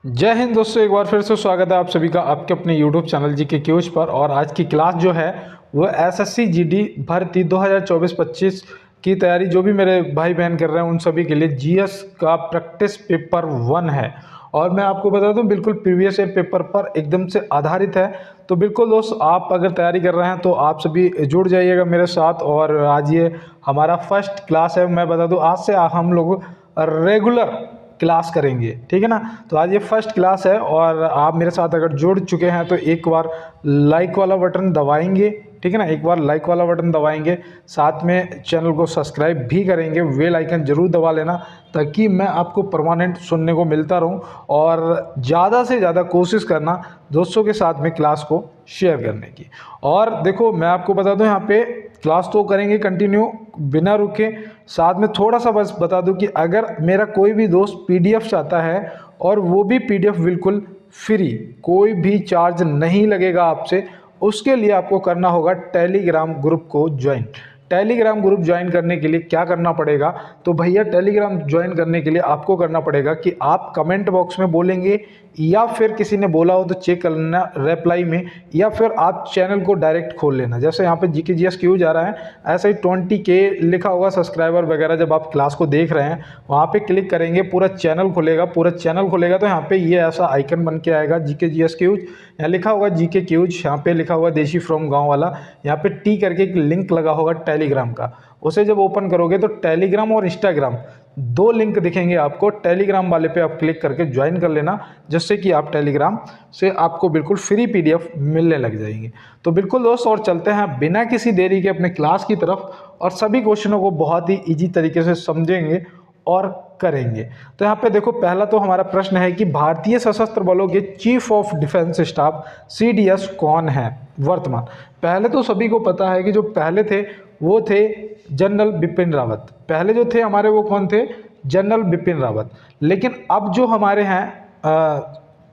जय हिंद दोस्तों, एक बार फिर से स्वागत है आप सभी का आपके अपने YouTube चैनल जीके क्यूज पर। और आज की क्लास जो है वो एसएससी जीडी भर्ती 2024-25 की तैयारी जो भी मेरे भाई बहन कर रहे हैं उन सभी के लिए जीएस का प्रैक्टिस पेपर 1 है। और मैं आपको बता दूं बिल्कुल प्रीवियस ईयर पेपर पर एकदम से आधारित है। तो बिल्कुल दोस्त, आप अगर तैयारी कर रहे हैं तो आप सभी जुड़ जाइएगा मेरे साथ। और आज ये हमारा फर्स्ट क्लास है। मैं बता दूं आज से हम लोग रेगुलर क्लास करेंगे, ठीक है ना। तो आज ये फर्स्ट क्लास है और आप मेरे साथ अगर जुड़ चुके हैं तो एक बार लाइक वाला बटन दबाएंगे, ठीक है ना। एक बार लाइक वाला बटन दबाएंगे, साथ में चैनल को सब्सक्राइब भी करेंगे, बेल आइकन जरूर दबा लेना ताकि मैं आपको परमानेंट सुनने को मिलता रहूं। और ज़्यादा से ज़्यादा कोशिश करना दोस्तों के साथ में क्लास को शेयर करने की। और देखो मैं आपको बता दूं यहाँ पे क्लास तो करेंगे कंटिन्यू बिना रुके। साथ में थोड़ा सा बस बता दूं कि अगर मेरा कोई भी दोस्त पीडीएफ चाहता है और वो भी पीडीएफ बिल्कुल फ्री, कोई भी चार्ज नहीं लगेगा आपसे, उसके लिए आपको करना होगा टेलीग्राम ग्रुप को ज्वाइन। टेलीग्राम ग्रुप ज्वाइन करने के लिए क्या करना पड़ेगा, तो भैया टेलीग्राम ज्वाइन करने के लिए आपको करना पड़ेगा कि आप कमेंट बॉक्स में बोलेंगे या फिर किसी ने बोला हो तो चेक कर लेना रिप्लाई में, या फिर आप चैनल को डायरेक्ट खोल लेना। जैसे यहाँ पे जीके जीएस क्यों जा रहा है, ऐसे ही 20K लिखा होगा सब्सक्राइबर वगैरह। जब आप क्लास को देख रहे हैं वहाँ पे क्लिक करेंगे, पूरा चैनल खुलेगा। पूरा चैनल खुलेगा तो यहाँ पे ये ऐसा आइकन बन के आएगा जीके जीएस क्यूज, यहाँ लिखा होगा जीके क्यूज, यहाँ पे लिखा हुआ देशी फ्रॉम गाँव वाला, यहाँ पे टी करके एक लिंक लगा होगा टेलीग्राम का। उसे जब ओपन करोगे तो टेलीग्राम और इंस्टाग्राम दो लिंक दिखेंगे आपको। टेलीग्राम वाले पे आप क्लिक करके ज्वाइन कर लेना, जिससे कि आप टेलीग्राम से आपको बिल्कुल फ्री पीडीएफ मिलने लग जाएंगे। तो बिल्कुल दोस्त, और चलते हैं बिना किसी देरी के अपने क्लास की तरफ और सभी क्वेश्चनों को बहुत ही ईजी तरीके से समझेंगे और करेंगे। तो यहाँ पे देखो, पहला तो हमारा प्रश्न है कि भारतीय सशस्त्र बलों के chief of defence staff CDS कौन है वर्तमान। पहले तो सभी को पता है कि जो पहले थे वो थे जनरल बिपिन रावत। पहले जो थे हमारे वो कौन थे, जनरल बिपिन रावत। लेकिन अब जो हमारे हैं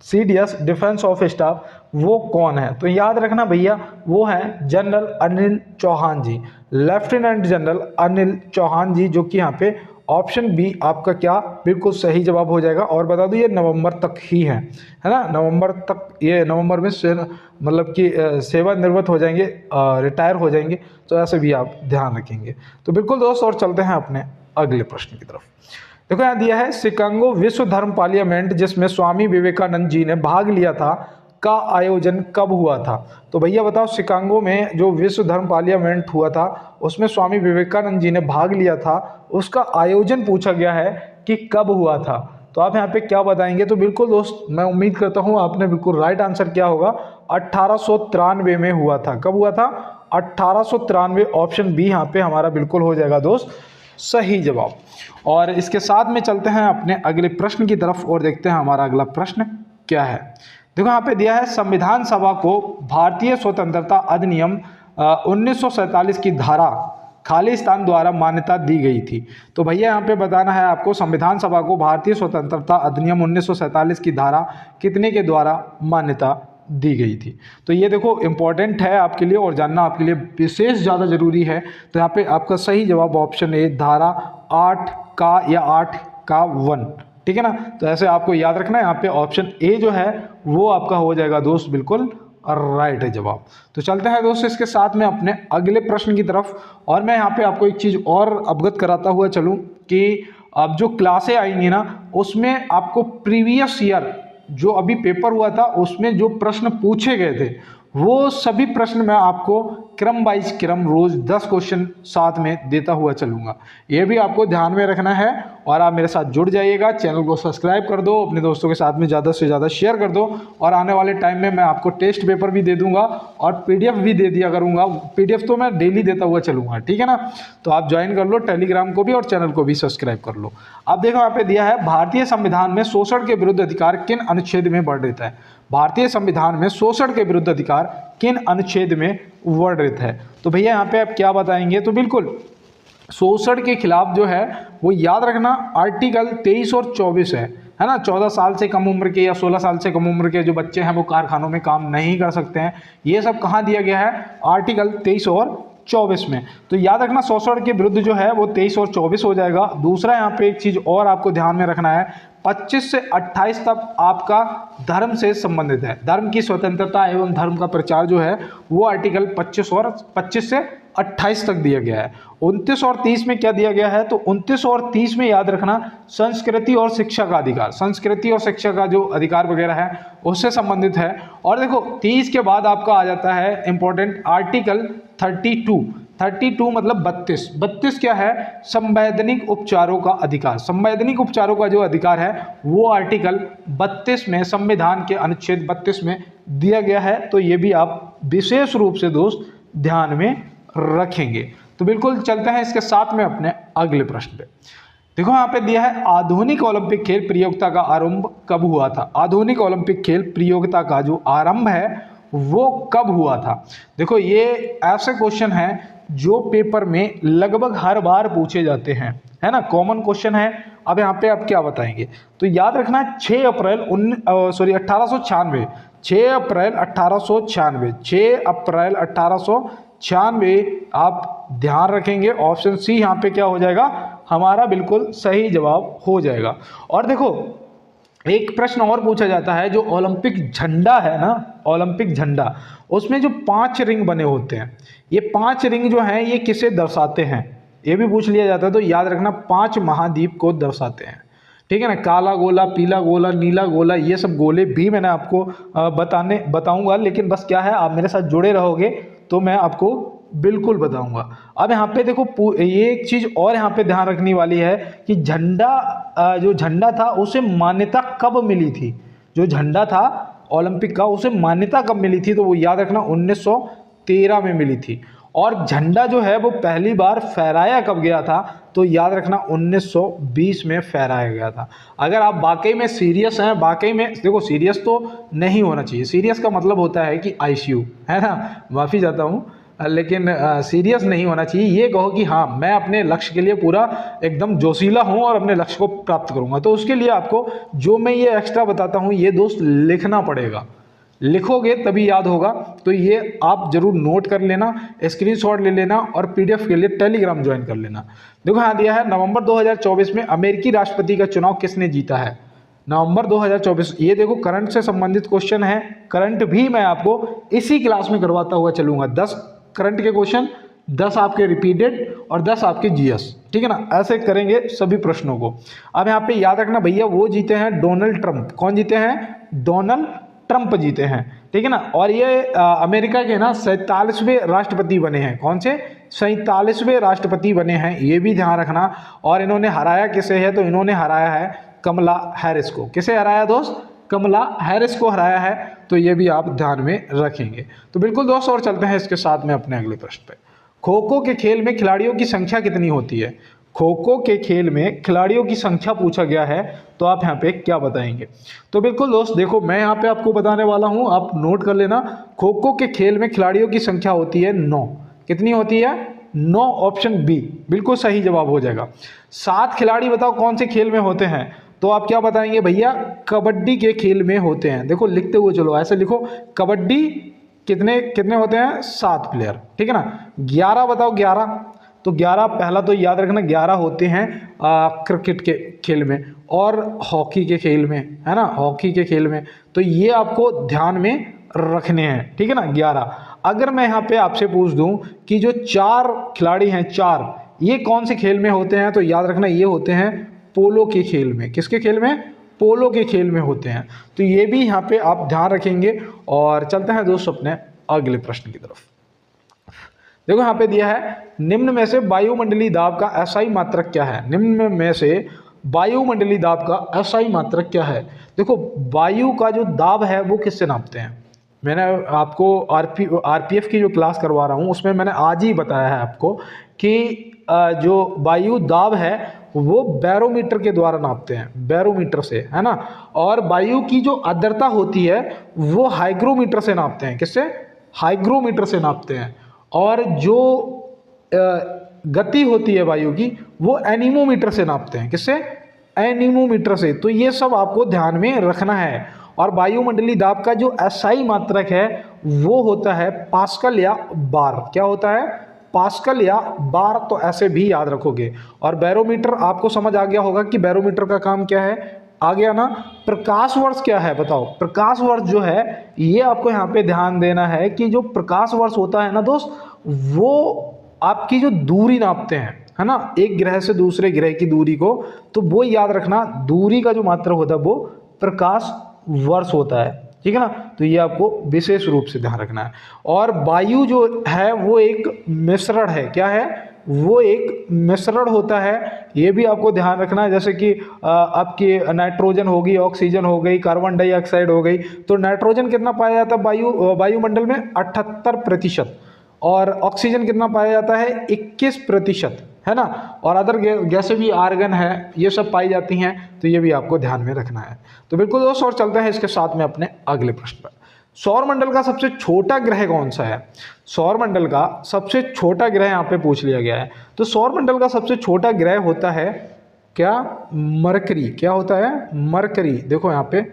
सीडीएस डिफेंस ऑफ स्टाफ वो कौन है, तो याद रखना भैया वो हैं जनरल अनिल चौहान जी, लेफ्टिनेंट जनरल अनिल चौहान जी, जो कि यहाँ पे ऑप्शन बी आपका क्या बिल्कुल सही जवाब हो जाएगा। और बता दूं ये नवंबर तक ही है ना, नवंबर तक, ये नवंबर में मतलब कि सेवानिवृत्त हो जाएंगे, रिटायर हो जाएंगे। तो ऐसे भी आप ध्यान रखेंगे। तो बिल्कुल दोस्त, और चलते हैं अपने अगले प्रश्न की तरफ। देखो यहाँ दिया है शिकागो विश्व धर्म पार्लियामेंट जिसमें स्वामी विवेकानंद जी ने भाग लिया था का आयोजन कब हुआ था। तो भैया बताओ, शिकागो में जो विश्व धर्म पार्लियामेंट हुआ था उसमें स्वामी विवेकानंद जी ने भाग लिया था, उसका आयोजन पूछा गया है कि कब हुआ था। तो आप यहाँ पे क्या बताएंगे, तो बिल्कुल दोस्त मैं उम्मीद करता हूँ आपने बिल्कुल राइट आंसर क्या होगा, 1893 में हुआ था। कब हुआ था, 1893। ऑप्शन बी यहाँ पे हमारा बिल्कुल हो जाएगा दोस्त सही जवाब। और इसके साथ में चलते हैं अपने अगले प्रश्न की तरफ और देखते हैं हमारा अगला प्रश्न क्या है। देखो यहाँ पे दिया है संविधान सभा को भारतीय स्वतंत्रता अधिनियम 1947 की धारा खालिस्तान द्वारा मान्यता दी गई थी। तो भैया यहाँ पे बताना है आपको संविधान सभा को भारतीय स्वतंत्रता अधिनियम 1947 की धारा कितने के द्वारा मान्यता दी गई थी। तो ये देखो इंपॉर्टेंट है आपके लिए और जानना आपके लिए विशेष ज़्यादा जरूरी है। तो यहाँ पे आपका सही जवाब ऑप्शन ए, धारा 8 का या 8 का 1, ठीक है ना। तो ऐसे आपको याद रखना है, यहाँ पे ऑप्शन ए जो है वो आपका हो जाएगा दोस्त बिल्कुल राइट है जवाब। तो चलते हैं दोस्त इसके साथ में अपने अगले प्रश्न की तरफ। और मैं यहाँ पे आपको एक चीज़ और अवगत कराता हुआ चलूँ कि अब जो क्लासें आएंगी ना उसमें आपको प्रीवियस ईयर जो अभी पेपर हुआ था उसमें जो प्रश्न पूछे गए थे वो सभी प्रश्न मैं आपको क्रम वाइज क्रम रोज 10 क्वेश्चन साथ में देता हुआ चलूंगा। ये भी आपको ध्यान में रखना है और आप मेरे साथ जुड़ जाइएगा, चैनल को सब्सक्राइब कर दो, अपने दोस्तों के साथ में ज़्यादा से ज़्यादा शेयर कर दो। और आने वाले टाइम में मैं आपको टेस्ट पेपर भी दे दूंगा और पीडीएफ भी दे दिया करूंगा। पीडीएफ तो मैं डेली देता हुआ चलूंगा, ठीक है ना। तो आप ज्वाइन कर लो टेलीग्राम को भी और चैनल को भी सब्सक्राइब कर लो। अब देखो यहाँ पे दिया है भारतीय संविधान में शोषण के विरुद्ध अधिकार किन अनुच्छेद में वर्णित है। भारतीय संविधान में शोषण के विरुद्ध अधिकार किन अनुच्छेद में वर्णित है। तो भैया यहाँ पे आप क्या बताएंगे, तो बिल्कुल शोषण के खिलाफ जो है वो याद रखना आर्टिकल 23 और 24 है ना। 14 साल से कम उम्र के या 16 साल से कम उम्र के जो बच्चे हैं वो कारखानों में काम नहीं कर सकते हैं। ये सब कहाँ दिया गया है, आर्टिकल 23 और 24 में। तो याद रखना 100 के विरुद्ध जो है वो 23 और 24 हो जाएगा। दूसरा यहाँ पे एक चीज और आपको ध्यान में रखना है, 25 से 28 तक आपका धर्म से संबंधित है। धर्म की स्वतंत्रता एवं धर्म का प्रचार जो है वो आर्टिकल 25 से 28 तक दिया गया है। 29 और 30 में क्या दिया गया है, तो 29 और 30 में याद रखना संस्कृति और शिक्षा का अधिकार, संस्कृति और शिक्षा का जो अधिकार वगैरह है उससे संबंधित है। और देखो 30 के बाद आपका आ जाता है इंपॉर्टेंट आर्टिकल 32 मतलब 32 क्या है, संवैधानिक उपचारों का अधिकार। संवैधानिक उपचारों का जो अधिकार है वो आर्टिकल 32 में, संविधान के अनुच्छेद 32 में दिया गया है। तो ये भी आप विशेष रूप से दोस्त ध्यान में रखेंगे। तो बिल्कुल चलते हैं इसके साथ में अपने अगले प्रश्न पे। देखो यहाँ पे दिया है आधुनिक ओलंपिक खेल प्रतियोगिता का आरंभ कब हुआ था। आधुनिक ओलंपिक खेल प्रतियोगिता का जो आरंभ है वो कब हुआ था। देखो ये ऐसे क्वेश्चन हैं जो पेपर में लगभग हर बार पूछे जाते हैं, है ना, कॉमन क्वेश्चन है। अब यहाँ पे आप क्या बताएंगे, तो याद रखना 6 अप्रैल 1896, 6 अप्रैल 1896, 6 अप्रैल 1896 आप ध्यान रखेंगे। ऑप्शन सी यहाँ पे क्या हो जाएगा, हमारा बिल्कुल सही जवाब हो जाएगा। और देखो एक प्रश्न और पूछा जाता है, जो ओलंपिक झंडा है ना, ओलंपिक झंडा, उसमें जो 5 रिंग बने होते हैं, ये 5 रिंग जो हैं ये किसे दर्शाते हैं, ये भी पूछ लिया जाता है। तो याद रखना 5 महाद्वीप को दर्शाते हैं, ठीक है ना। काला गोला, पीला गोला, नीला गोला, ये सब गोले भी मैंने आपको बताऊंगा, लेकिन बस क्या है, आप मेरे साथ जुड़े रहोगे तो मैं आपको बिल्कुल बताऊंगा। अब यहाँ पे देखो ये एक चीज और यहाँ पे ध्यान रखने वाली है कि जो झंडा था उसे मान्यता कब मिली थी, जो झंडा था ओलंपिक का उसे मान्यता कब मिली थी, तो वो याद रखना 1913 में मिली थी। और झंडा जो है वो पहली बार फहराया कब गया था, तो याद रखना 1920 में फहराया गया था। अगर आप वाकई में सीरियस हैं, वाकई में देखो सीरियस तो नहीं होना चाहिए, सीरियस का मतलब होता है कि आईसीयू, है ना, माफ़ी चाहता हूँ, लेकिन सीरियस नहीं होना चाहिए। ये कहो कि हाँ मैं अपने लक्ष्य के लिए पूरा एकदम जोशीला हूँ और अपने लक्ष्य को प्राप्त करूँगा, तो उसके लिए आपको जो मैं ये एक्स्ट्रा बताता हूँ ये दोस्त लिखना पड़ेगा, लिखोगे तभी याद होगा। तो ये आप जरूर नोट कर लेना, स्क्रीनशॉट ले लेना और पीडीएफ के लिए टेलीग्राम ज्वाइन कर लेना। देखो यहाँ दिया है नवंबर 2024 में अमेरिकी राष्ट्रपति का चुनाव किसने जीता है। नवंबर 2024, ये देखो करंट से संबंधित क्वेश्चन है, करंट भी मैं आपको इसी क्लास में करवाता हुआ चलूंगा। 10 करंट के क्वेश्चन, 10 आपके रिपीटेड और 10 आपके जीएस, ठीक है ना, ऐसे करेंगे सभी प्रश्नों को। अब यहाँ पे याद रखना भैया वो जीते हैं डोनाल्ड ट्रंप। कौन जीते हैं, डोनाल्ड ट्रंप जीते हैं, ठीक है ना। और ये अमेरिका के ना 47वें राष्ट्रपति बने हैं। कौन से, 47वें राष्ट्रपति बने हैं, ये भी ध्यान रखना। और इन्होंने हराया किसे है, तो इन्होंने हराया है कमला हैरिस को। किसे हराया दोस्त, कमला हैरिस को हराया है। तो ये भी आप ध्यान में रखेंगे। तो बिल्कुल दोस्त, और चलते हैं इसके साथ में अपने अगले प्रश्न पे। खो खो के खेल में खिलाड़ियों की संख्या कितनी होती है। खो खो के खेल में खिलाड़ियों की संख्या पूछा गया है, तो आप यहाँ पे क्या बताएंगे। तो बिल्कुल दोस्त देखो मैं यहाँ पे आपको बताने वाला हूँ, आप नोट कर लेना। खो खो के खेल में खिलाड़ियों की संख्या होती है 9। कितनी होती है, 9। ऑप्शन बी बिल्कुल सही जवाब हो जाएगा। 7 खिलाड़ी बताओ कौन से खेल में होते हैं, तो आप क्या बताएंगे भैया, कबड्डी के खेल में होते हैं। देखो लिखते हुए चलो, ऐसे लिखो, कबड्डी कितने होते हैं, 7 प्लेयर, ठीक है ना। 11 बताओ, 11, तो 11 पहला तो याद रखना 11 होते हैं क्रिकेट के खेल में और हॉकी के खेल में, है ना, हॉकी के खेल में। तो ये आपको ध्यान में रखने हैं, ठीक है ना, 11। अगर मैं यहाँ पे आपसे पूछ दूं कि जो 4 खिलाड़ी हैं, 4, ये कौन से खेल में होते हैं, तो याद रखना ये होते हैं पोलो के खेल में। किसके खेल में, पोलो के खेल में होते हैं। तो ये भी यहाँ पे आप ध्यान रखेंगे। और चलते हैं दोस्तों अपने अगले प्रश्न की तरफ। देखो यहाँ पे दिया है निम्न में से वायुमंडलीय दाब का एसआई मात्रक क्या है। निम्न में से वायुमंडलीय दाब का एसआई मात्रक क्या है। देखो वायु का जो दाब है वो किससे नापते हैं। मैंने आपको आरपीएफ की जो क्लास करवा रहा हूँ उसमें मैंने आज ही बताया है आपको कि जो वायु दाब है वो बैरोमीटर के द्वारा नापते हैं, बैरोमीटर से, है ना। और वायु की जो आर्द्रता होती है वो हाइग्रोमीटर से नापते हैं। किससे, हाइग्रोमीटर से नापते हैं। और जो गति होती है वायु की वो एनीमोमीटर से नापते हैं। किससे, एनीमोमीटर से। तो ये सब आपको ध्यान में रखना है। और वायुमंडलीय दाब का जो एसआई मात्रक है वो होता है पास्कल या बार। क्या होता है, पास्कल या बार, तो ऐसे भी याद रखोगे। और बैरोमीटर आपको समझ आ गया होगा कि बैरोमीटर का काम क्या है, आ गया ना। प्रकाश वर्ष क्या है बताओ, प्रकाश वर्ष जो है ये आपको यहाँ पे ध्यान देना है कि जो प्रकाश वर्ष होता है ना दोस्त, वो आपकी जो दूरी नापते हैं, है ना, एक ग्रह से दूसरे ग्रह की दूरी को, तो वो याद रखना, दूरी का जो मात्रा होता है वो प्रकाश वर्ष होता है, ठीक है ना। तो ये आपको विशेष रूप से ध्यान रखना है। और वायु जो है वो एक मिश्रण है, क्या है, वो एक मिश्रण होता है, ये भी आपको ध्यान रखना है। जैसे कि आपकी नाइट्रोजन होगी, ऑक्सीजन हो गई, कार्बन डाइऑक्साइड हो गई, तो नाइट्रोजन कितना पाया जाता है वायुमंडल में 78%, और ऑक्सीजन कितना पाया जाता है 21%, है ना। और अदर जैसे भी आर्गन है ये सब पाई जाती हैं, तो ये भी आपको ध्यान में रखना है। तो बिल्कुल दोस्त, और चलते हैं इसके साथ में अपने अगले प्रश्न पर। सौरमंडल का सबसे छोटा ग्रह कौन सा है? सौरमंडल का सबसे छोटा ग्रह यहाँ पे पूछ लिया गया है। तो सौरमंडल का सबसे छोटा ग्रह होता है क्या, मरकरी। क्या होता है, मरकरी। देखो यहाँ पे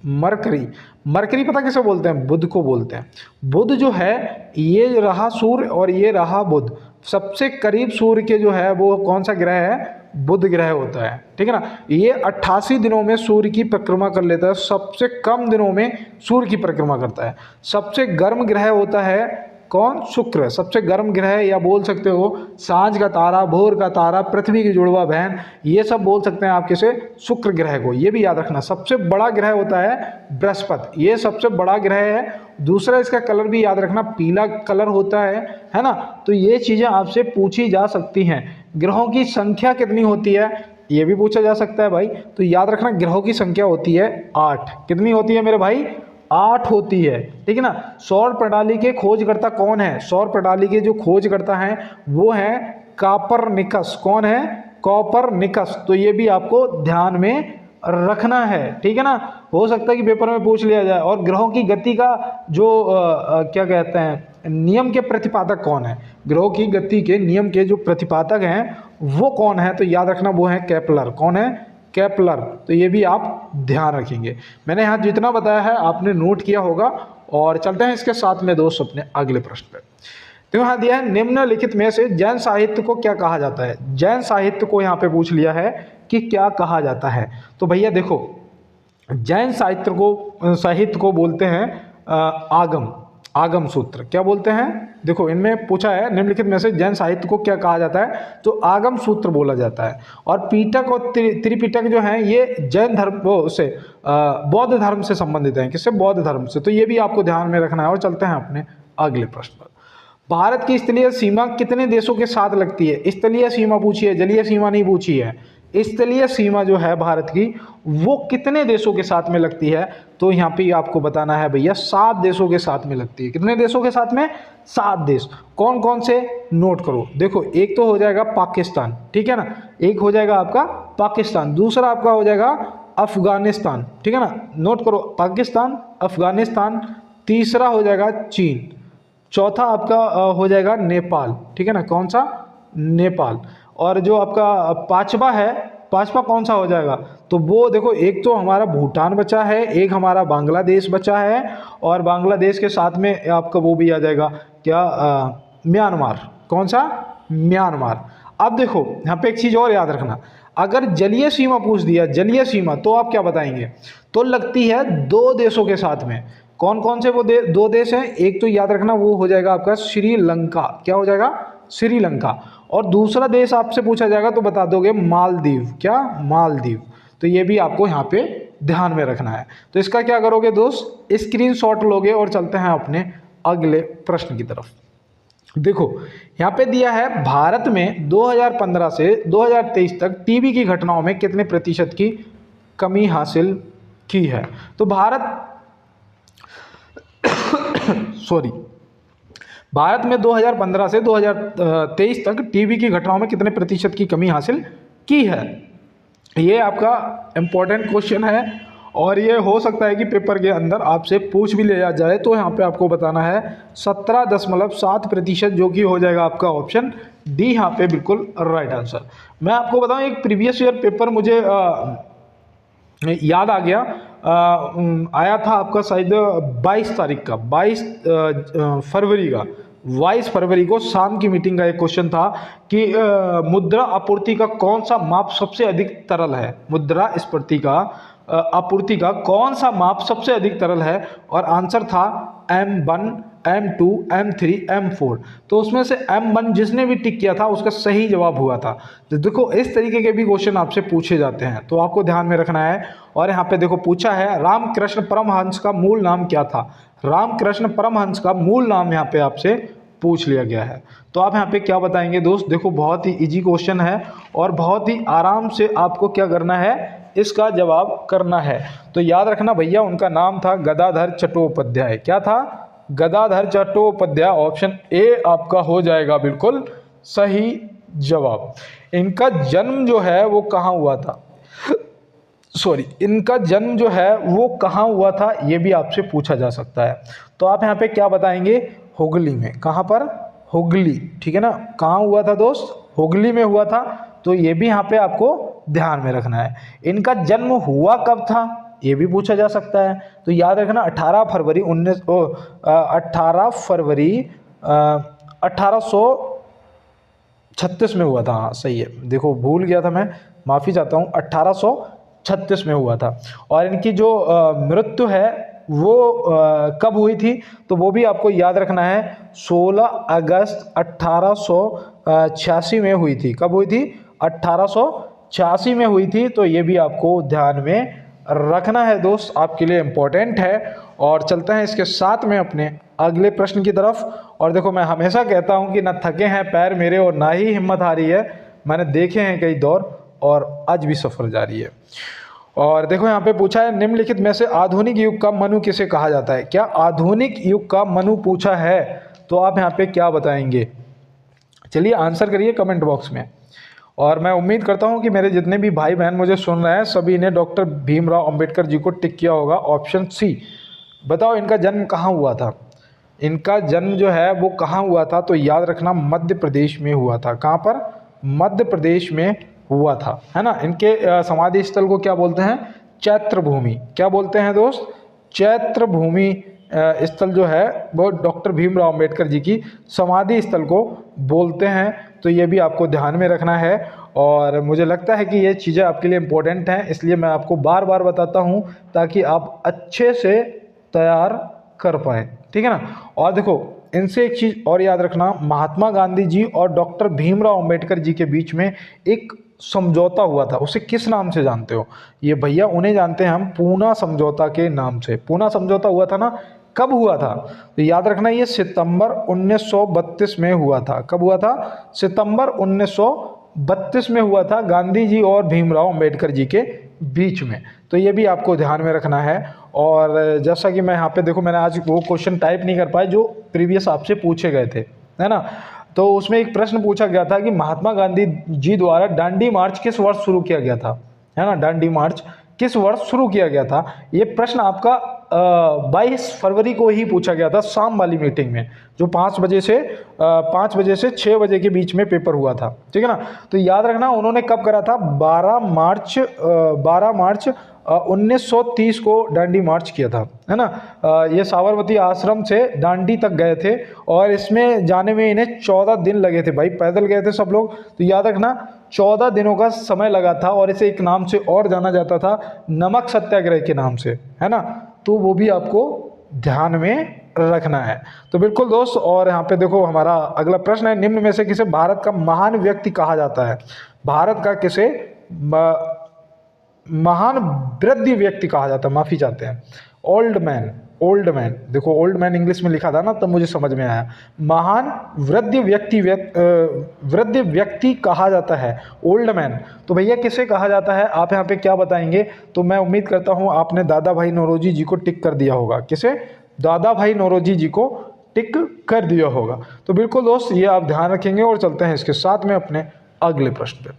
मरकरी, मरकरी पता किसे बोलते हैं, बुध को बोलते हैं। बुध जो है ये रहा सूर्य और ये रहा बुध, सबसे करीब सूर्य के जो है वो कौन सा ग्रह है, बुध ग्रह होता है, ठीक है ना। ये 88 दिनों में सूर्य की परिक्रमा कर लेता है, सबसे कम दिनों में सूर्य की परिक्रमा करता है। सबसे गर्म ग्रह होता है कौन, शुक्र। सबसे गर्म ग्रह, या बोल सकते हो सांझ का तारा, भोर का तारा, पृथ्वी की जुड़वा बहन, ये सब बोल सकते हैं आप किसे, शुक्र ग्रह को। ये भी याद रखना। सबसे बड़ा ग्रह होता है बृहस्पति, ये सबसे बड़ा ग्रह है। दूसरा इसका कलर भी याद रखना, पीला कलर होता है ना। तो ये चीजें आपसे पूछी जा सकती हैं। ग्रहों की संख्या कितनी होती है, ये भी पूछा जा सकता है भाई। तो याद रखना ग्रहों की संख्या होती है 8। कितनी होती है मेरे भाई, 8 होती है, ठीक है ना। सौर प्रणाली के खोजकर्ता कौन है, सौर प्रणाली के जो खोजकर्ता हैं वो हैं कॉपरनिकस। कौन है, कॉपरनिकस। तो ये भी आपको ध्यान में रखना है, ठीक है ना। हो सकता है कि पेपर में पूछ लिया जाए। और ग्रहों की गति का जो क्या कहते हैं, नियम के प्रतिपादक कौन है, ग्रहों की गति के नियम के जो प्रतिपादक हैं वो कौन है, तो याद रखना वो है केपलर। कौन है, केपलर। तो ये भी आप ध्यान रखेंगे। मैंने यहाँ जितना बताया है आपने नोट किया होगा। और चलते हैं इसके साथ में दोस्त अपने अगले प्रश्न पर। तो यहाँ दिया है निम्नलिखित में से जैन साहित्य को क्या कहा जाता है। जैन साहित्य को यहाँ पे पूछ लिया है कि क्या कहा जाता है। तो भैया देखो, जैन साहित्य को बोलते हैं आगम सूत्र। क्या बोलते हैं, देखो इनमें पूछा है निम्नलिखित में से जैन साहित्य को क्या कहा जाता है, तो आगम सूत्र बोला जाता है। और पीटक और त्रिपिटक जो हैं ये जैन धर्म से बौद्ध धर्म से संबंधित हैं। किससे, बौद्ध धर्म से। तो ये भी आपको ध्यान में रखना है। और चलते हैं अपने अगले प्रश्न पर। भारत की स्थलीय सीमा कितने देशों के साथ लगती है। स्थलीय सीमा पूछी है, जलीय सीमा नहीं पूछी है। स्थलीय सीमा जो है भारत की वो कितने देशों के साथ में लगती है, तो यहाँ पे आपको बताना है भैया 7 देशों के साथ में लगती है। कितने देशों के साथ में, 7 देश। कौन कौन से, नोट करो। देखो एक तो हो जाएगा पाकिस्तान, ठीक है ना, एक हो जाएगा आपका पाकिस्तान, दूसरा आपका हो जाएगा अफगानिस्तान, ठीक है ना, नोट करो पाकिस्तान, अफगानिस्तान, तीसरा हो जाएगा चीन, चौथा आपका हो जाएगा नेपाल, ठीक है ना, कौन सा, नेपाल। और जो आपका पांचवा कौन सा हो जाएगा, तो वो देखो एक तो हमारा भूटान बचा है, एक हमारा बांग्लादेश बचा है, और बांग्लादेश के साथ में आपका वो भी आ जाएगा क्या, म्यांमार। कौन सा, म्यांमार। अब देखो यहाँ पे एक चीज़ और याद रखना, अगर जलीय सीमा पूछ दिया, जलीय सीमा, तो आप क्या बताएंगे, तो लगती है 2 देशों के साथ में। कौन कौन से वो 2 देश हैं, एक तो याद रखना वो हो जाएगा आपका श्रीलंका। क्या हो जाएगा, श्रीलंका। और दूसरा देश आपसे पूछा जाएगा तो बता दोगे मालदीव। क्या, मालदीव। तो ये भी आपको यहाँ पे ध्यान में रखना है। तो इसका क्या करोगे दोस्त, स्क्रीनशॉट लोगे। और चलते हैं अपने अगले प्रश्न की तरफ। देखो यहाँ पे दिया है भारत में 2015 से 2023 तक टीबी की घटनाओं में कितने प्रतिशत की कमी हासिल की है। तो भारत में 2015 से 2023 तक टीबी की घटनाओं में कितने प्रतिशत की कमी हासिल की है। ये आपका इम्पोर्टेंट क्वेश्चन है और ये हो सकता है कि पेपर के अंदर आपसे पूछ भी लिया जाए। तो यहाँ पे आपको बताना है 17.7%, जो कि हो जाएगा आपका ऑप्शन डी यहाँ पे बिल्कुल राइट आंसर। मैं आपको बताऊँ एक प्रीवियस ईयर पेपर मुझे याद आ गया, आया था आपका शायद 22 तारीख का, 22 फरवरी का, 22 फरवरी को शाम की मीटिंग का एक क्वेश्चन था कि मुद्रा आपूर्ति का कौन सा माप सबसे अधिक तरल है। मुद्रा आपूर्ति का आपूर्ति का कौन सा माप सबसे अधिक तरल है, और आंसर था M1, M2, M3, M4। तो उसमें से M1 जिसने भी टिक किया था उसका सही जवाब हुआ था। तो देखो इस तरीके के भी क्वेश्चन आपसे पूछे जाते हैं, तो आपको ध्यान में रखना है। और यहाँ पे देखो पूछा है रामकृष्ण परमहंस का मूल नाम क्या था। रामकृष्ण परमहंस का मूल नाम यहाँ पे आपसे पूछ लिया गया है। तो आप यहाँ पे क्या बताएंगे दोस्त। देखो बहुत ही इजी क्वेश्चन है और बहुत ही आराम से आपको क्या करना है, इसका जवाब करना है। तो याद रखना भैया, उनका नाम था गदाधर चट्टोपाध्याय। क्या था? गदाधर चट्टोपाध्याय। ऑप्शन ए आपका हो जाएगा बिल्कुल सही जवाब। इनका जन्म जो है वो कहाँ हुआ था, इनका जन्म जो है वो कहाँ हुआ था, ये भी आपसे पूछा जा सकता है। तो आप यहाँ पे क्या बताएंगे, हुगली में। कहाँ पर? हुगली, ठीक है ना। कहाँ हुआ था दोस्त? हुगली में हुआ था। तो ये भी यहाँ पे आपको ध्यान में रखना है। इनका जन्म हुआ कब था, ये भी पूछा जा सकता है। तो याद रखना 18 फरवरी 1836 में हुआ था। हाँ सही है, देखो भूल गया था मैं, माफ़ी चाहता हूँ। 1836 में हुआ था। और इनकी जो मृत्यु है वो कब हुई थी, तो वो भी आपको याद रखना है। 16 अगस्त 1886 में हुई थी। कब हुई थी? 1886 में हुई थी। तो ये भी आपको ध्यान में रखना है दोस्त, आपके लिए इम्पोर्टेंट है। और चलते हैं इसके साथ में अपने अगले प्रश्न की तरफ। और देखो मैं हमेशा कहता हूँ कि ना थके हैं पैर मेरे और ना ही हिम्मत हारी है। मैंने देखे हैं कई दौर और आज भी सफ़र जारी है। और देखो यहाँ पे पूछा है निम्नलिखित में से आधुनिक युग का मनु किसे कहा जाता है। क्या आधुनिक युग का मनु पूछा है, तो आप यहाँ पे क्या बताएंगे। चलिए आंसर करिए कमेंट बॉक्स में। और मैं उम्मीद करता हूँ कि मेरे जितने भी भाई बहन मुझे सुन रहे हैं सभी ने डॉक्टर भीमराव अंबेडकर जी को टिक किया होगा। Option C. बताओ इनका जन्म कहाँ हुआ था। इनका जन्म जो है वो कहाँ हुआ था, तो याद रखना मध्य प्रदेश में हुआ था। कहाँ पर? मध्य प्रदेश में हुआ था, है ना। इनके समाधि स्थल को क्या बोलते हैं? चैत्र भूमि। क्या बोलते हैं दोस्त? चैत्र भूमि स्थल जो है वो डॉक्टर भीमराव अंबेडकर जी की समाधि स्थल को बोलते हैं। तो ये भी आपको ध्यान में रखना है। और मुझे लगता है कि ये चीज़ें आपके लिए इम्पोर्टेंट हैं, इसलिए मैं आपको बार बार बताता हूँ ताकि आप अच्छे से तैयार कर पाएँ, ठीक है ना। और देखो इनसे एक चीज़ और याद रखना, महात्मा गांधी जी और डॉक्टर भीमराव अंबेडकर जी के बीच में एक समझौता हुआ था। उसे किस नाम से जानते हो? ये भैया उन्हें जानते हैं हम पूना समझौता के नाम से। पूना समझौता हुआ था ना, कब हुआ था? तो याद रखना ये सितंबर 1932 में हुआ था। कब हुआ था? सितंबर 1932 में हुआ था, गांधी जी और भीमराव अंबेडकर जी के बीच में। तो ये भी आपको ध्यान में रखना है। और जैसा कि मैं यहाँ पे देखो मैंने आज वो क्वेश्चन टाइप नहीं कर पाया जो प्रीवियस आपसे पूछे गए थे, है ना। तो उसमें एक प्रश्न पूछा गया था कि महात्मा गांधी जी द्वारा दांडी मार्च किस वर्ष शुरू किया गया था, है ना। दांडी मार्च किस वर्ष शुरू किया गया था। ये प्रश्न आपका 22 फरवरी को ही पूछा गया था शाम वाली मीटिंग में, जो 5 बजे से 6 बजे के बीच में पेपर हुआ था, ठीक है ना। तो याद रखना उन्होंने कब करा था, 12 मार्च 1930 को दांडी मार्च किया था, है ना। ये साबरमती आश्रम से दांडी तक गए थे और इसमें जाने में इन्हें 14 दिन लगे थे। भाई पैदल गए थे सब लोग। तो याद रखना 14 दिनों का समय लगा था। और इसे एक नाम से और जाना जाता था, नमक सत्याग्रह के नाम से, है ना। तो वो भी आपको ध्यान में रखना है। तो बिल्कुल दोस्त। और यहाँ पे देखो हमारा अगला प्रश्न है, निम्न में से किसे भारत का महान व्यक्ति कहा जाता है। भारत का किसे महान वृद्ध व्यक्ति कहा जाता है, माफ़ी चाहते हैं, ओल्ड मैन। देखो ओल्ड मैन इंग्लिश में लिखा था ना, तब मुझे समझ में आया। महान वृद्ध व्यक्ति कहा जाता है ओल्ड मैन। तो भैया किसे कहा जाता है, आप यहाँ पे क्या बताएंगे। तो मैं उम्मीद करता हूँ आपने दादा भाई नौरोजी जी को टिक कर दिया होगा। किसे? दादा भाई नौरोजी जी को टिक कर दिया होगा। तो बिल्कुल दोस्त ये आप ध्यान रखेंगे। और चलते हैं इसके साथ में अपने अगले प्रश्न पे।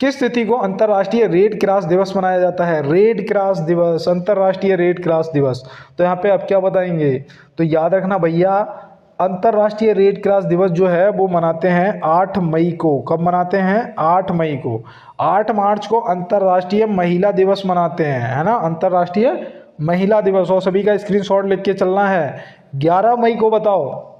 किस तिथि को अंतर्राष्ट्रीय रेड क्रॉस दिवस मनाया जाता है। रेड क्रॉस दिवस, अंतर्राष्ट्रीय रेड क्रॉस दिवस। तो यहाँ पे आप क्या बताएंगे। तो याद रखना भैया अंतर्राष्ट्रीय रेड क्रॉस दिवस जो है वो मनाते हैं 8 मई को। कब मनाते हैं? 8 मई को। 8 मार्च को अंतर्राष्ट्रीय महिला दिवस मनाते हैं, है ना, अंतर्राष्ट्रीय महिला दिवस। और सभी का स्क्रीनशॉट लेके चलना है। 11 मई को बताओ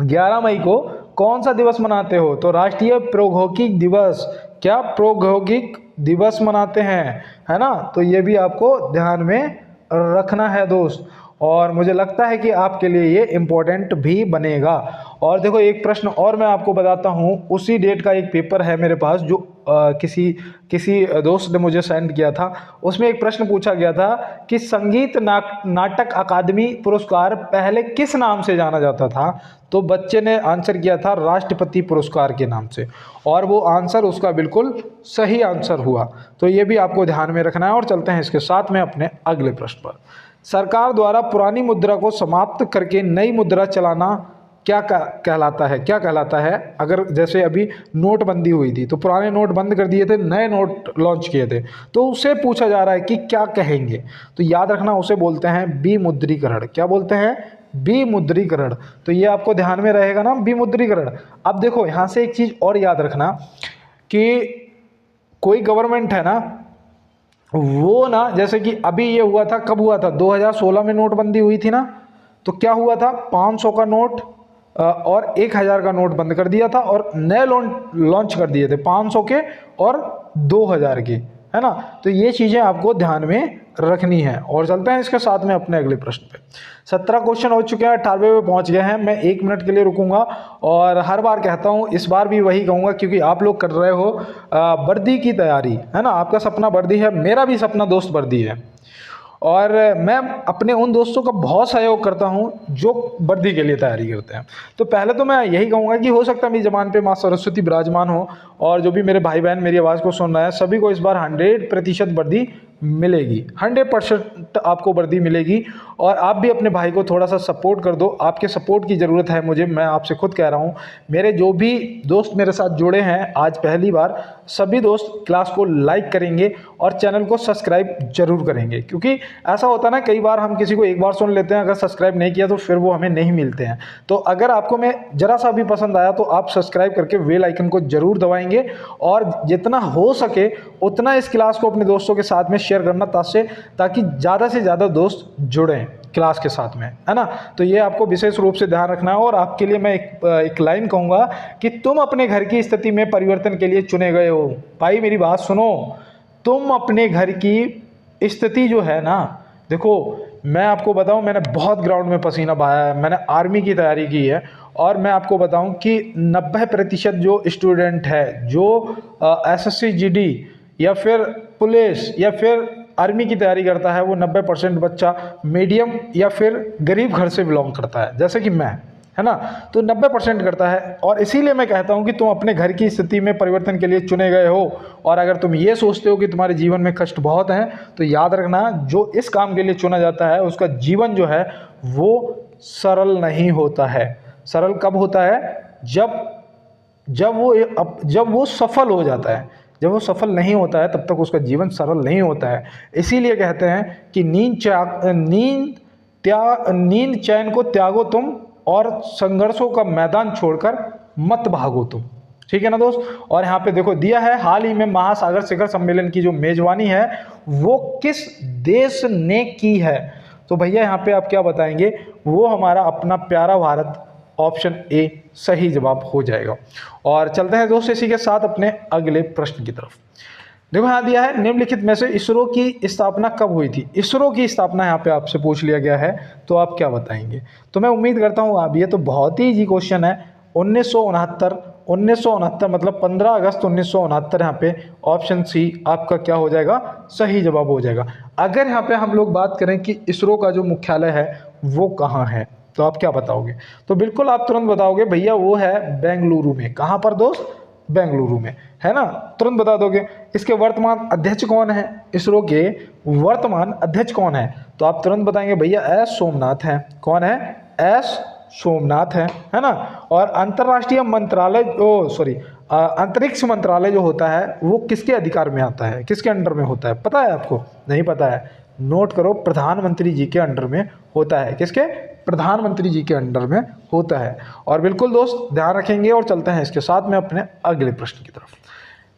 11 मई को कौन सा दिवस मनाते हो? तो राष्ट्रीय प्रौद्योगिकी दिवस, क्या प्रौद्योगिक दिवस मनाते हैं, है ना। तो ये भी आपको ध्यान में रखना है दोस्त, और मुझे लगता है कि आपके लिए ये इम्पोर्टेंट भी बनेगा। और देखो एक प्रश्न और मैं आपको बताता हूँ, उसी डेट का एक पेपर है मेरे पास जो किसी दोस्त ने मुझे सेंड किया था। उसमें एक प्रश्न पूछा गया था कि संगीत नाटक अकादमी पुरस्कार पहले किस नाम से जाना जाता था? तो बच्चे ने आंसर किया था राष्ट्रपति पुरस्कार के नाम से, और वो आंसर उसका बिल्कुल सही आंसर हुआ। तो ये भी आपको ध्यान में रखना है। और चलते हैं इसके साथ में अपने अगले प्रश्न पर। सरकार द्वारा पुरानी मुद्रा को समाप्त करके नई मुद्रा चलाना क्या कहलाता है? क्या कहलाता है? अगर जैसे अभी नोटबंदी हुई थी तो पुराने नोट बंद कर दिए थे, नए नोट लॉन्च किए थे, तो उससे पूछा जा रहा है कि क्या कहेंगे। तो याद रखना, उसे बोलते हैं विमुद्रीकरण। क्या बोलते हैं? विमुद्रीकरण। तो ये आपको ध्यान में रहेगा ना, विमुद्रीकरण। अब देखो यहाँ से एक चीज़ और याद रखना कि कोई गवर्नमेंट है ना, वो ना, जैसे कि अभी ये हुआ था, कब हुआ था? 2016 में नोटबंदी हुई थी ना। तो क्या हुआ था? 500 का नोट और 1000 का नोट बंद कर दिया था, और नए लॉन्च कर दिए थे 500 के और 2000 के, है ना। तो ये चीज़ें आपको ध्यान में रखनी है। और चलते हैं इसके साथ में अपने अगले प्रश्न पे। 17 क्वेश्चन हो चुके हैं, 98 पे पहुंच गए हैं। मैं 1 मिनट के लिए रुकूंगा, और हर बार कहता हूं, इस बार भी वही कहूंगा, क्योंकि आप लोग कर रहे हो वर्दी की तैयारी, है ना। आपका सपना वर्दी है, मेरा भी सपना दोस्त वर्दी है, और मैं अपने उन दोस्तों का बहुत सहयोग करता हूं जो वर्दी के लिए तैयारी करते हैं। तो पहले तो मैं यही कहूँगा कि हो सकता है मेरी ज़बान पे माँ सरस्वती विराजमान हो, और जो भी मेरे भाई बहन मेरी आवाज़ को सुन रहे हैं, सभी को इस बार 100% वर्दी मिलेगी, 100% आपको वर्दी मिलेगी। और आप भी अपने भाई को थोड़ा सा सपोर्ट कर दो, आपके सपोर्ट की ज़रूरत है मुझे, मैं आपसे खुद कह रहा हूँ। मेरे जो भी दोस्त मेरे साथ जुड़े हैं आज पहली बार, सभी दोस्त क्लास को लाइक करेंगे और चैनल को सब्सक्राइब जरूर करेंगे, क्योंकि ऐसा होता है ना, कई बार हम किसी को एक बार सुन लेते हैं, अगर सब्सक्राइब नहीं किया तो फिर वो हमें नहीं मिलते हैं। तो अगर आपको मैं ज़रा सा भी पसंद आया तो आप सब्सक्राइब करके बेल आइकन को जरूर दबाएंगे, और जितना हो सके उतना इस क्लास को अपने दोस्तों के साथ में शेयर करना, ताकि ज़्यादा से ज़्यादा दोस्त जुड़ें क्लास के साथ में, है ना। तो ये आपको विशेष रूप से ध्यान रखना है। और आपके लिए मैं एक लाइन कहूँगा कि तुम अपने घर की स्थिति में परिवर्तन के लिए चुने गए हो। भाई मेरी बात सुनो, तुम अपने घर की स्थिति जो है ना, देखो मैं आपको बताऊं, मैंने बहुत ग्राउंड में पसीना बहाया है, मैंने आर्मी की तैयारी की है, और मैं आपको बताऊं कि 90% जो स्टूडेंट है जो SSC GD या फिर पुलिस या फिर आर्मी की तैयारी करता है, वो 90% बच्चा मीडियम या फिर गरीब घर से बिलोंग करता है, जैसे कि मैं, है ना। तो 90% करता है, और इसीलिए मैं कहता हूं कि तुम अपने घर की स्थिति में परिवर्तन के लिए चुने गए हो। और अगर तुम ये सोचते हो कि तुम्हारे जीवन में कष्ट बहुत हैं, तो याद रखना, जो इस काम के लिए चुना जाता है उसका जीवन जो है वो सरल नहीं होता है। सरल कब होता है? जब वो सफल हो जाता है। जब वो सफल नहीं होता है तब तक उसका जीवन सरल नहीं होता है। इसीलिए कहते हैं कि नींद चैन को त्यागो तुम, और संघर्षों का मैदान छोड़कर मत भागो तुम। ठीक है ना दोस्त। और यहाँ पे देखो दिया है, हाल ही में महासागर शिखर सम्मेलन की जो मेजबानी है वो किस देश ने की है? तो भैया यहाँ पे आप क्या बताएंगे? वो हमारा अपना प्यारा भारत, ऑप्शन ए सही जवाब हो जाएगा। और चलते हैं दोस्त इसी के साथ अपने अगले प्रश्न की तरफ। देखो यहाँ दिया है, निम्नलिखित में से इसरो की स्थापना कब हुई थी? इसरो की स्थापना यहाँ पे आपसे पूछ लिया गया है, तो आप क्या बताएंगे? तो मैं उम्मीद करता हूँ आप, ये तो बहुत ही इजी क्वेश्चन है। 1969 मतलब 15 अगस्त 1969, यहाँ पे ऑप्शन सी आपका क्या हो जाएगा? सही जवाब हो जाएगा। अगर यहाँ पे हम लोग बात करें कि इसरो का जो मुख्यालय है वो कहाँ है, तो आप क्या बताओगे? तो बिल्कुल आप तुरंत बताओगे भैया वो है बेंगलुरु में। कहाँ पर दोस्त? बेंगलुरु में, है ना। तुरंत बता दोगे। इसके वर्तमान अध्यक्ष कौन है? इसरो के वर्तमान अध्यक्ष कौन है? तो आप तुरंत बताएंगे भैया एस सोमनाथ है। कौन है? एस सोमनाथ है ना। और अंतर्राष्ट्रीय मंत्रालय, अंतरिक्ष मंत्रालय जो होता है वो किसके अधिकार में आता है? किसके अंडर में होता है? पता है आपको? नहीं पता है? नोट करो, प्रधानमंत्री जी के अंडर में होता है। किसके? प्रधानमंत्री जी के अंडर में होता है। और बिल्कुल दोस्त ध्यान रखेंगे। और चलते हैं इसके साथ में अपने अगले प्रश्न की तरफ।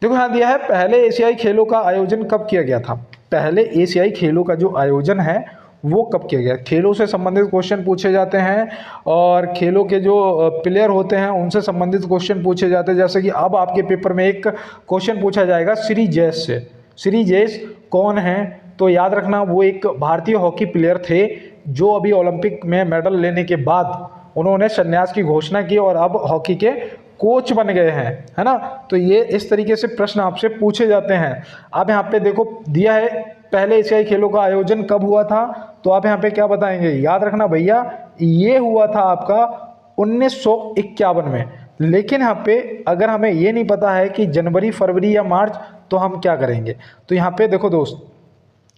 देखो यहाँ दिया है, पहले एशियाई खेलों का आयोजन कब किया गया था? पहले एशियाई खेलों का जो आयोजन है वो कब किया गया। खेलों से संबंधित क्वेश्चन पूछे जाते हैं और खेलों के जो प्लेयर होते हैं उनसे संबंधित क्वेश्चन पूछे जाते हैं। जैसे कि अब आपके पेपर में एक क्वेश्चन पूछा जाएगा श्री जैस से। श्री जैस कौन है? तो याद रखना वो एक भारतीय हॉकी प्लेयर थे जो अभी ओलंपिक में मेडल लेने के बाद उन्होंने संन्यास की घोषणा की और अब हॉकी के कोच बन गए हैं, है ना। तो ये इस तरीके से प्रश्न आपसे पूछे जाते हैं। अब यहाँ पे देखो दिया है पहले एशियाई खेलों का आयोजन कब हुआ था, तो आप यहाँ पे क्या बताएंगे? याद रखना भैया ये हुआ था आपका 1951 में। लेकिन यहाँ पे अगर हमें ये नहीं पता है कि जनवरी, फरवरी या मार्च, तो हम क्या करेंगे? तो यहाँ पे देखो दोस्त,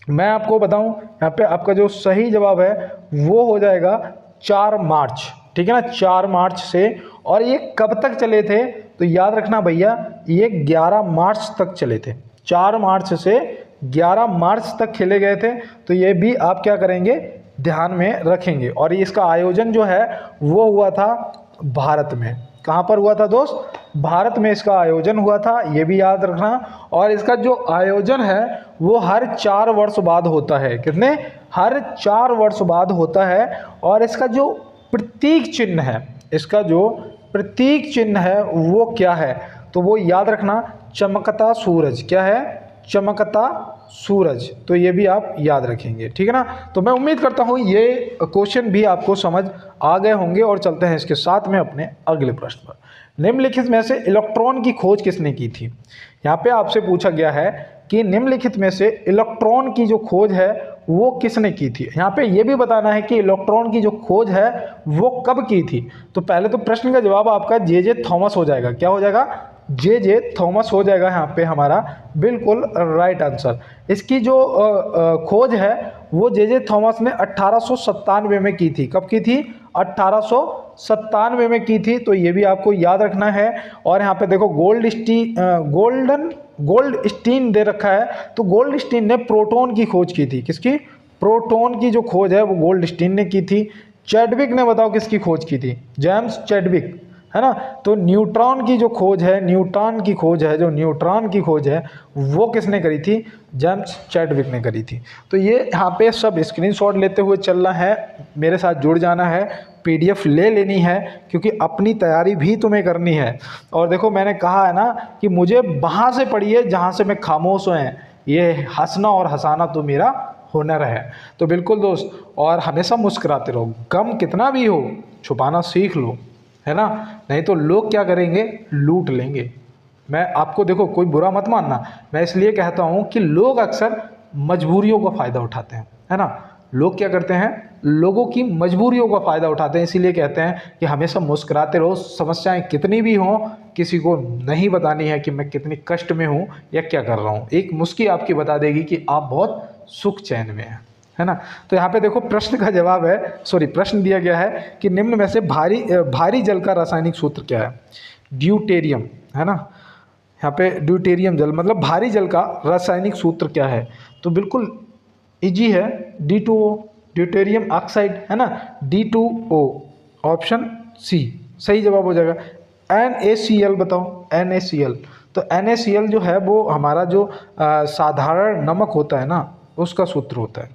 मैं आपको बताऊं, यहाँ पे आपका जो सही जवाब है वो हो जाएगा 4 मार्च, ठीक है ना, 4 मार्च से। और ये कब तक चले थे? तो याद रखना भैया ये 11 मार्च तक चले थे। 4 मार्च से 11 मार्च तक खेले गए थे। तो ये भी आप क्या करेंगे? ध्यान में रखेंगे। और इसका आयोजन जो है वो हुआ था भारत में। कहाँ पर हुआ था दोस्त? भारत में इसका आयोजन हुआ था, ये भी याद रखना। और इसका जो आयोजन है वो हर 4 वर्ष बाद होता है। कितने? हर 4 वर्ष बाद होता है। और इसका जो प्रतीक चिन्ह है, इसका जो प्रतीक चिन्ह है वो क्या है? तो वो याद रखना चमकता सूरज। क्या है? चमकता सूरज। तो ये भी आप याद रखेंगे, ठीक है ना। तो मैं उम्मीद करता हूँ ये क्वेश्चन भी आपको समझ आ गए होंगे। और चलते हैं इसके साथ में अपने अगले प्रश्न पर। निम्नलिखित में से इलेक्ट्रॉन की खोज किसने की थी? यहाँ पे आपसे पूछा गया है कि निम्नलिखित में से इलेक्ट्रॉन की जो खोज है वो किसने की थी। यहाँ पे ये भी बताना है कि इलेक्ट्रॉन की जो खोज है वो कब की थी। तो पहले तो प्रश्न का जवाब आपका जे थॉमस हो जाएगा। क्या हो जाएगा? जे थॉमस हो जाएगा यहाँ पे हमारा बिल्कुल राइट आंसर। इसकी जो खोज है वो जे थॉमस ने 1897 में की थी। कब की थी? 1897 में की थी। तो ये भी आपको याद रखना है। और यहाँ पे देखो गोल्ड स्टीन दे रखा है। तो गोल्ड स्टीन ने प्रोटॉन की खोज की थी। किसकी? प्रोटॉन की जो खोज है वो गोल्ड स्टीन ने की थी। चैडविक ने बताओ किसकी खोज की थी? जेम्स चैडविक, है ना। तो न्यूट्रॉन की जो खोज है, न्यूट्रॉन की खोज है, जो न्यूट्रॉन की खोज है वो किसने करी थी? जेम्स चैडविक ने करी थी। तो ये यहाँ पे सब स्क्रीनशॉट लेते हुए चलना है, मेरे साथ जुड़ जाना है, पीडीएफ ले लेनी है, क्योंकि अपनी तैयारी भी तुम्हें करनी है। और देखो मैंने कहा है ना कि मुझे वहाँ से पढ़िए जहाँ से मैं खामोश हूँ। ये हंसना और हंसाना तो मेरा हुनर है। तो बिल्कुल दोस्त, और हमेशा मुस्कुराते रहो। गम कितना भी हो छुपाना सीख लो, है ना, नहीं तो लोग क्या करेंगे? लूट लेंगे। मैं आपको देखो कोई बुरा मत मानना, मैं इसलिए कहता हूँ कि लोग अक्सर मजबूरियों का फ़ायदा उठाते हैं, है ना। लोग क्या करते हैं? लोगों की मजबूरियों का फ़ायदा उठाते हैं। इसीलिए कहते हैं कि हमेशा मुस्कुराते रहो। समस्याएं कितनी भी हों, किसी को नहीं बतानी है कि मैं कितनी कष्ट में हूँ या क्या कर रहा हूँ। एक मुस्की आपकी बता देगी कि आप बहुत सुख चैन में हैं, है ना। तो यहाँ पे देखो प्रश्न का जवाब है, प्रश्न दिया गया है कि निम्न में से भारी जल का रासायनिक सूत्र क्या है? ड्यूटेरियम, है ना। यहाँ पे ड्यूटेरियम जल मतलब भारी जल का रासायनिक सूत्र क्या है? तो बिल्कुल इजी है, D2O, ड्यूटेरियम ऑक्साइड, है ना, D2O, ऑप्शन सी सही जवाब हो जाएगा। NaCl बताओ, NaCl। तो NaCl जो है वो हमारा जो साधारण नमक होता है ना उसका सूत्र होता है।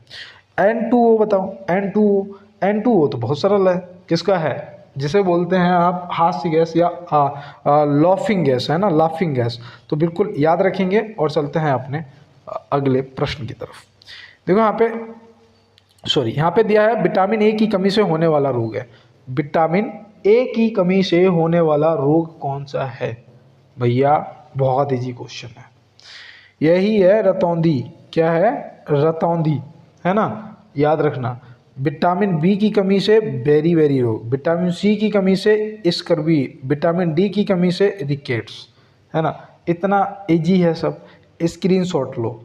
N2O बताओ, N2O तो बहुत सरल है। किसका है? जिसे बोलते हैं आप हास्य गैस या लाफिंग गैस, है ना, लाफिंग गैस। तो बिल्कुल याद रखेंगे। और चलते हैं अपने अगले प्रश्न की तरफ। देखो यहाँ पे दिया है विटामिन ए की कमी से होने वाला रोग है। विटामिन ए की कमी से होने वाला रोग कौन सा है? भैया बहुत इजी क्वेश्चन है, यही है रतौंधी। क्या है? रतौंधी, है ना, याद रखना। विटामिन बी की कमी से बेरी रोग, विटामिन सी की कमी से स्कर्वी, विटामिन डी की कमी से रिकेट्स, है ना। इतना इजी है सब। स्क्रीनशॉट लो,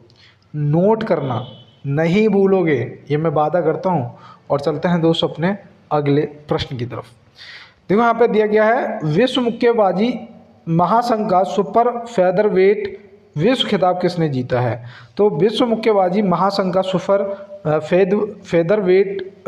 नोट करना नहीं भूलोगे, ये मैं वादा करता हूँ। और चलते हैं दोस्तों अपने अगले प्रश्न की तरफ। देखो यहाँ पे दिया गया है विश्व मुक्केबाजी महासंघ का सुपर फेदरवेट विश्व खिताब किसने जीता है? तो विश्व मुक्केबाजी महासंघ का सुपर फेदरवेट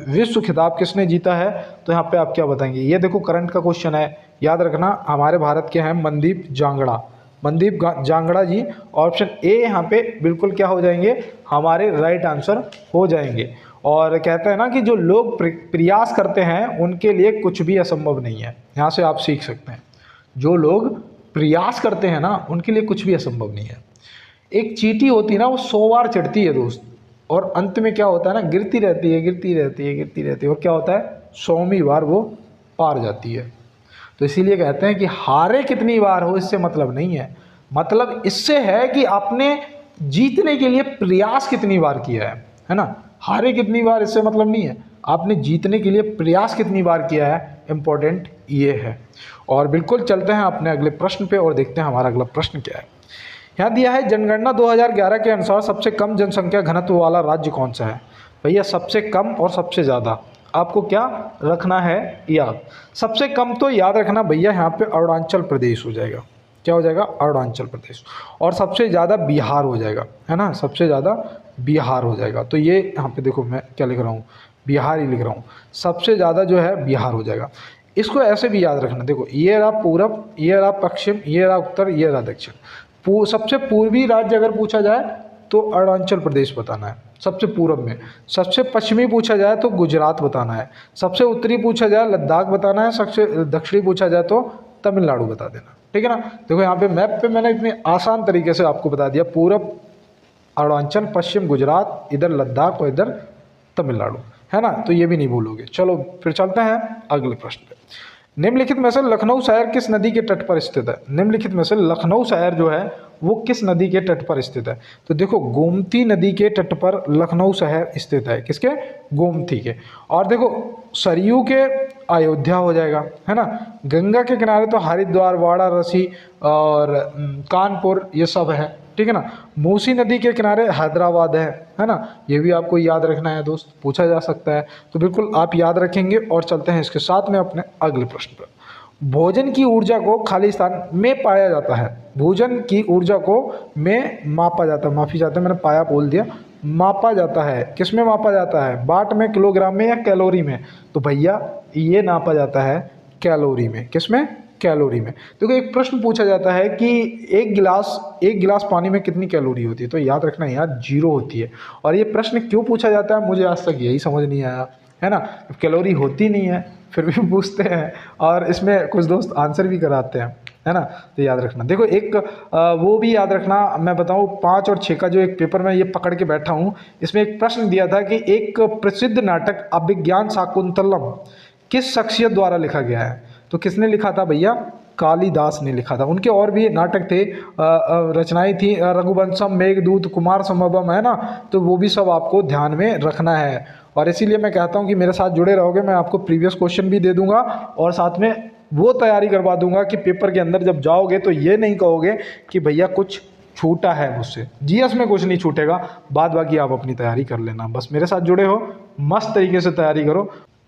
विश्व खिताब किसने जीता है? तो यहाँ पे आप क्या बताएंगे? ये देखो करंट का क्वेश्चन है, याद रखना। हमारे भारत के हैं मनदीप जांगड़ा, मनदीप जांगड़ा जी। ऑप्शन ए यहाँ पे बिल्कुल क्या हो जाएंगे, हमारे राइट आंसर हो जाएंगे। और कहते हैं ना कि जो लोग प्रयास करते हैं उनके लिए कुछ भी असंभव नहीं है। यहाँ से आप सीख सकते हैं, जो लोग प्रयास करते हैं ना उनके लिए कुछ भी असंभव नहीं है। एक चींटी होती है ना, वो 100 बार चढ़ती है दोस्त, और अंत में क्या होता है ना, गिरती रहती है, गिरती रहती है, गिरती रहती है, और क्या होता है, 100वीं बार वो पार जाती है। तो इसीलिए कहते हैं कि हारे कितनी बार हो इससे मतलब नहीं है, मतलब इससे है कि आपने जीतने के लिए प्रयास कितनी बार किया है ना। हारे कितनी बार इससे मतलब नहीं है, आपने जीतने के लिए प्रयास कितनी बार किया है, इम्पोर्टेंट ये है। और बिल्कुल चलते हैं अपने अगले प्रश्न पे और देखते हैं हमारा अगला प्रश्न क्या है। यहाँ दिया है जनगणना 2011 के अनुसार सबसे कम जनसंख्या घनत्व वाला राज्य कौन सा है। भैया सबसे कम और सबसे ज़्यादा आपको क्या रखना है याद। सबसे कम तो याद रखना भैया यहाँ पे अरुणाचल प्रदेश हो जाएगा। क्या हो जाएगा, अरुणाचल प्रदेश। और सबसे ज़्यादा बिहार हो जाएगा, है ना, सबसे ज़्यादा बिहार हो जाएगा। तो ये यहाँ पे देखो मैं क्या लिख रहा हूँ, बिहार ही लिख रहा हूँ। सबसे ज़्यादा जो है बिहार हो जाएगा। इसको ऐसे भी याद रखना, देखो ये रहा पूरब, ये रहा पश्चिम, ये रहा उत्तर, ये रहा दक्षिण। सबसे पूर्वी राज्य अगर पूछा जाए तो अरुणाचल प्रदेश बताना है सबसे पूर्व में। सबसे पश्चिमी पूछा जाए तो गुजरात बताना है। सबसे उत्तरी पूछा जाए लद्दाख बताना है। सबसे दक्षिणी पूछा जाए तो तमिलनाडु बता देना, ठीक है ना। देखो यहाँ पे मैप पे मैंने इतने आसान तरीके से आपको बता दिया, पूरब अरुणाचल, पश्चिम गुजरात, इधर लद्दाख और इधर तमिलनाडु, है ना। तो ये भी नहीं भूलोगे। चलो फिर चलते हैं अगले प्रश्न पे। निम्नलिखित में से लखनऊ शहर किस नदी के तट पर स्थित है। निम्नलिखित में से लखनऊ शहर जो है वो किस नदी के तट पर स्थित है। तो देखो गोमती नदी के तट पर लखनऊ शहर स्थित है। किसके, गोमती के। और देखो सरयू के अयोध्या हो जाएगा, है ना। गंगा के किनारे तो हरिद्वार, वाराणसी और कानपुर ये सब है, ठीक है ना। मूसी नदी के किनारे हैदराबाद है ना। ये भी आपको याद रखना है दोस्त, पूछा जा सकता है, तो बिल्कुल आप याद रखेंगे। और चलते हैं इसके साथ में अपने अगले प्रश्न पर। भोजन की ऊर्जा को खाली स्थान में पाया जाता है। भोजन की ऊर्जा को में मापा जाता है, माफी चाहते हैं मैंने पाया बोल दिया, मापा जाता है। किस में मापा जाता है, वाट में, किलोग्राम में या कैलोरी में। तो भैया ये नापा जाता है कैलोरी में। किस में, कैलोरी में। देखो एक प्रश्न पूछा जाता है कि एक गिलास पानी में कितनी कैलोरी होती है। तो याद रखना यार 0 होती है। और ये प्रश्न क्यों पूछा जाता है मुझे आज तक यही समझ नहीं आया, है ना। कैलोरी होती नहीं है फिर भी पूछते हैं, और इसमें कुछ दोस्त आंसर भी कराते हैं, है ना। तो याद रखना। देखो एक वो भी याद रखना, मैं बताऊँ 5 और 6 का जो एक पेपर में ये पकड़ के बैठा हूँ, इसमें एक प्रश्न दिया था कि एक प्रसिद्ध नाटक अभिज्ञान शाकुंतलम किस शख्सियत द्वारा लिखा गया है। तो किसने लिखा था भैया, कालिदास ने लिखा था। उनके और भी नाटक थे, रचनाएं थी, रघुवंशम, मेघदूत, कुमार संभवम, है ना। तो वो भी सब आपको ध्यान में रखना है। और इसीलिए मैं कहता हूँ कि मेरे साथ जुड़े रहोगे, मैं आपको प्रीवियस क्वेश्चन भी दे दूंगा और साथ में वो तैयारी करवा दूंगा कि पेपर के अंदर जब जाओगे तो ये नहीं कहोगे कि भैया कुछ छूटा है मुझसे। जीएस में कुछ नहीं छूटेगा, बाद बाकी आप अपनी तैयारी कर लेना। बस मेरे साथ जुड़े हो, मस्त तरीके से तैयारी करो,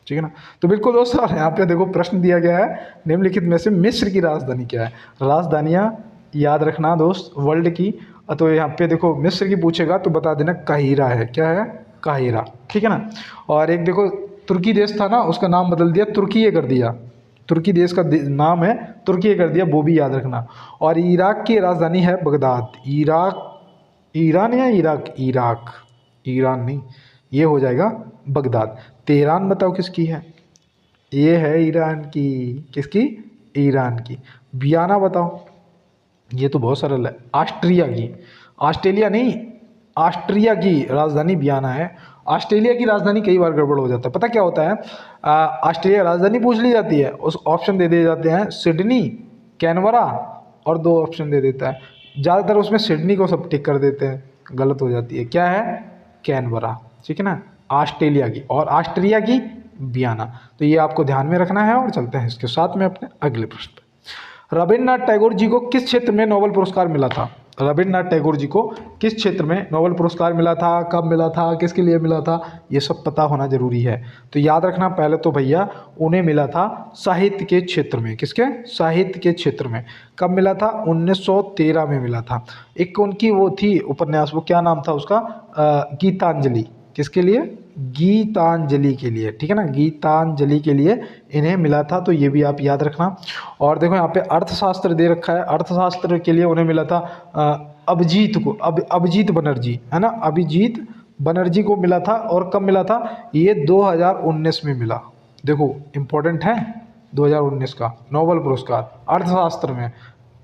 ठीक है ना। तो बिल्कुल दोस्तों यहाँ पे देखो प्रश्न दिया गया है, निम्नलिखित में से मिस्र की राजधानी क्या है। राजधानियाँ याद रखना दोस्त वर्ल्ड की। तो यहाँ पे देखो मिस्र की पूछेगा तो बता देना काहिरा है। क्या है, काहिरा, ठीक है ना। और एक देखो तुर्की देश था ना, उसका नाम बदल दिया, तुर्की ये कर दिया। तुर्की देश का नाम है तुर्की कर दिया, वो भी याद रखना। और इराक की राजधानी है बगदाद। ईरान या इराक, ईरान नहीं, ये हो जाएगा बगदाद। तेहरान बताओ किसकी है, ये है ईरान की। किसकी, ईरान की। वियना बताओ, ये तो बहुत सरल है, ऑस्ट्रिया की। ऑस्ट्रेलिया नहीं, ऑस्ट्रिया की राजधानी वियना है। ऑस्ट्रेलिया की राजधानी कई बार गड़बड़ हो जाता है, पता क्या होता है, ऑस्ट्रेलिया राजधानी पूछ ली जाती है, उस ऑप्शन दे दिए जाते हैं सिडनी, कैनबरा, और 2 ऑप्शन दे देता है। ज़्यादातर उसमें सिडनी को सब टिक कर देते हैं, गलत हो जाती है। क्या है, कैनबरा, ठीक है ना, ऑस्ट्रेलिया की। और ऑस्ट्रिया की वियना। तो ये आपको ध्यान में रखना है। और चलते हैं इसके साथ में अपने अगले प्रश्न पर। रविन्द्रनाथ टैगोर जी को किस क्षेत्र में नोबेल पुरस्कार मिला था। रविन्द्रनाथ टैगोर जी को किस क्षेत्र में नोबेल पुरस्कार मिला था, कब मिला था, किसके लिए मिला था, ये सब पता होना जरूरी है। तो याद रखना पहले तो भैया उन्हें मिला था साहित्य के क्षेत्र में। किसके, साहित्य के क्षेत्र में। कब मिला था, 1913 में मिला था। एक उनकी वो थी उपन्यास, वो क्या नाम था उसका, गीतांजलि। किसके लिए, गीतांजलि के लिए, ठीक है ना, गीतांजलि के लिए इन्हें मिला था, तो ये भी आप याद रखना। और देखो यहाँ पे अर्थशास्त्र दे रखा है, अर्थशास्त्र के लिए उन्हें मिला था अभिजीत को, अभिजीत बनर्जी, है ना, अभिजीत बनर्जी को मिला था। और कब मिला था, ये 2019 में मिला। देखो इंपॉर्टेंट है, 2019 का नोबेल पुरस्कार अर्थशास्त्र में,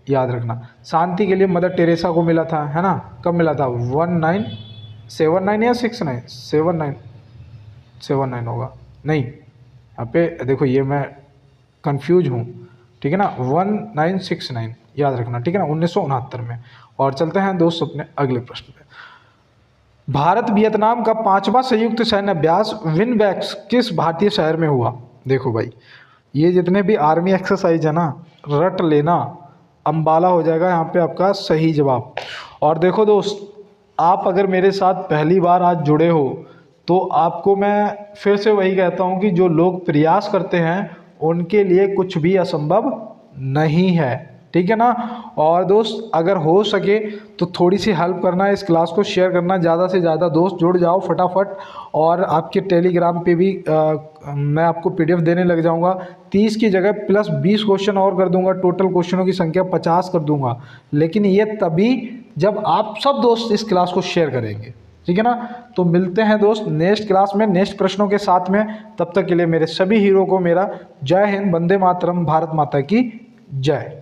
याद रखना। शांति के लिए मदर टेरेसा को मिला था, है ना, कब मिला था, 1979 या 69, 79 होगा, नहीं यहाँ पे देखो ये मैं कंफ्यूज हूँ, ठीक है ना, 1969 याद रखना, ठीक है ना, 1969 में। और चलते हैं दोस्त अपने अगले प्रश्न पे। भारत वियतनाम का 5वां संयुक्त सैन्य अभ्यास विनबैक्स किस भारतीय शहर में हुआ। देखो भाई, ये जितने भी आर्मी एक्सरसाइज है ना, रट लेना, अम्बाला हो जाएगा यहाँ पे आपका सही जवाब। और देखो दोस्त, आप अगर मेरे साथ पहली बार आज जुड़े हो तो आपको मैं फिर से वही कहता हूँ कि जो लोग प्रयास करते हैं उनके लिए कुछ भी असंभव नहीं है, ठीक है ना। और दोस्त अगर हो सके तो थोड़ी सी हेल्प करना, इस क्लास को शेयर करना, ज़्यादा से ज़्यादा दोस्त जुड़ जाओ फटाफट। और आपके टेलीग्राम पे भी मैं आपको पीडीएफ देने लग जाऊंगा, 30 की जगह प्लस 20 क्वेश्चन और कर दूंगा, टोटल क्वेश्चनों की संख्या 50 कर दूंगा। लेकिन ये तभी जब आप सब दोस्त इस क्लास को शेयर करेंगे, ठीक है ना। तो मिलते हैं दोस्त नेक्स्ट क्लास में नेक्स्ट प्रश्नों के साथ में। तब तक के लिए मेरे सभी हीरो को मेरा जय हिंद, वंदे मातरम, भारत माता की जय।